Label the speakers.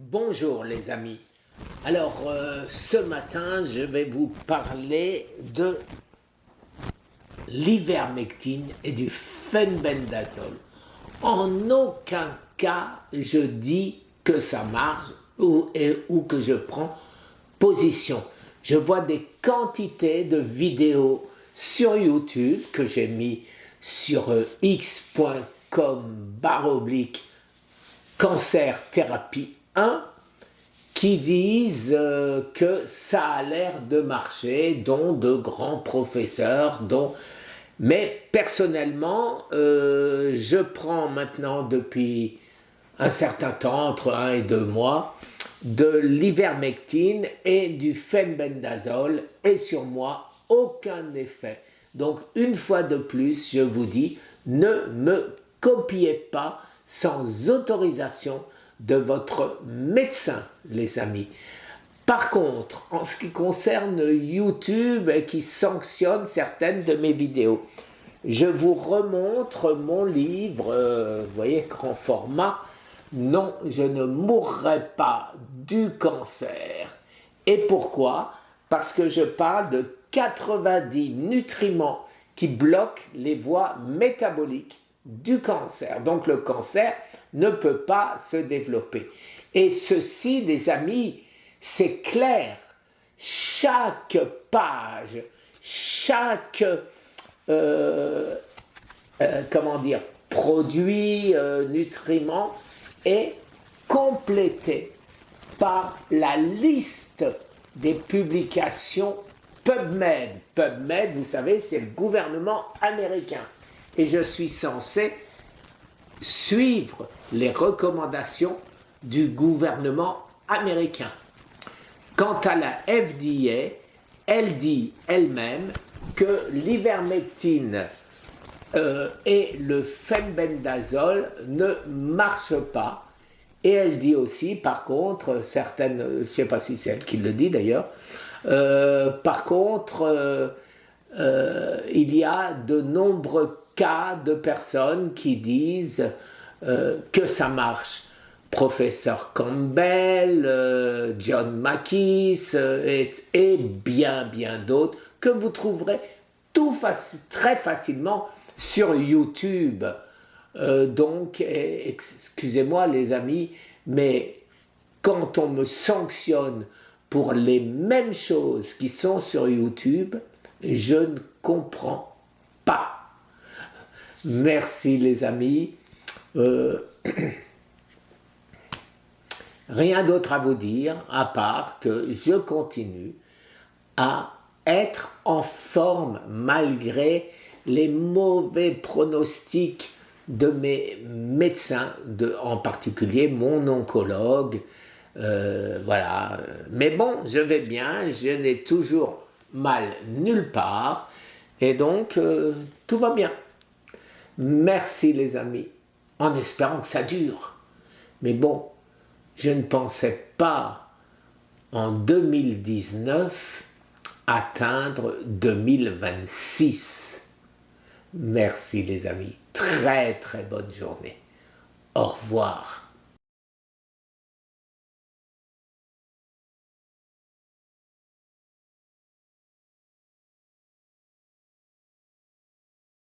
Speaker 1: Bonjour les amis. Alors ce matin je vais vous parler de l'ivermectine et du fenbendazole. En aucun cas je dis que ça marche ou que je prends position. Je vois des quantités de vidéos sur YouTube que j'ai mis sur x.com/cancer thérapie 1 qui disent que ça a l'air de marcher, dont de grands professeurs, mais personnellement, je prends maintenant depuis un certain temps, entre 1 et 2 mois, de l'ivermectine et du fenbendazole, et sur moi, aucun effet. Donc, une fois de plus, je vous dis, ne me copiez pas sans autorisation de votre médecin, les amis. Par contre, en ce qui concerne YouTube qui sanctionne certaines de mes vidéos, je vous remontre mon livre, vous voyez, grand format, Non, je ne mourrai pas du cancer. Et pourquoi? Parce que je parle de 90 nutriments qui bloquent les voies métaboliques du cancer. Donc le cancer ne peut pas se développer. Et ceci, les amis, c'est clair. Chaque page, chaque produit, nutriment est complété par la liste des publications PubMed. PubMed, vous savez, c'est le gouvernement américain. Et je suis censé suivre les recommandations du gouvernement américain. Quant à la FDA, elle dit elle-même que l'ivermectine et le fenbendazole ne marchent pas. Et elle dit aussi, par contre, certaines, je ne sais pas si c'est elle qui le dit d'ailleurs, par contre, il y a de nombreux cas de personnes qui disent que ça marche. Professeur Campbell, John Mackis et bien d'autres que vous trouverez très facilement sur YouTube. Donc, excusez-moi les amis, mais quand on me sanctionne pour les mêmes choses qui sont sur YouTube, je ne comprends pas. Merci les amis. Rien d'autre à vous dire à part que je continue à être en forme malgré les mauvais pronostics de mes médecins, en particulier mon oncologue. Voilà. Mais bon, je vais bien, je n'ai toujours mal nulle part et donc tout va bien. Merci les amis, en espérant que ça dure. Mais bon, je ne pensais pas en 2019 atteindre 2026. Merci les amis, très bonne journée. Au revoir.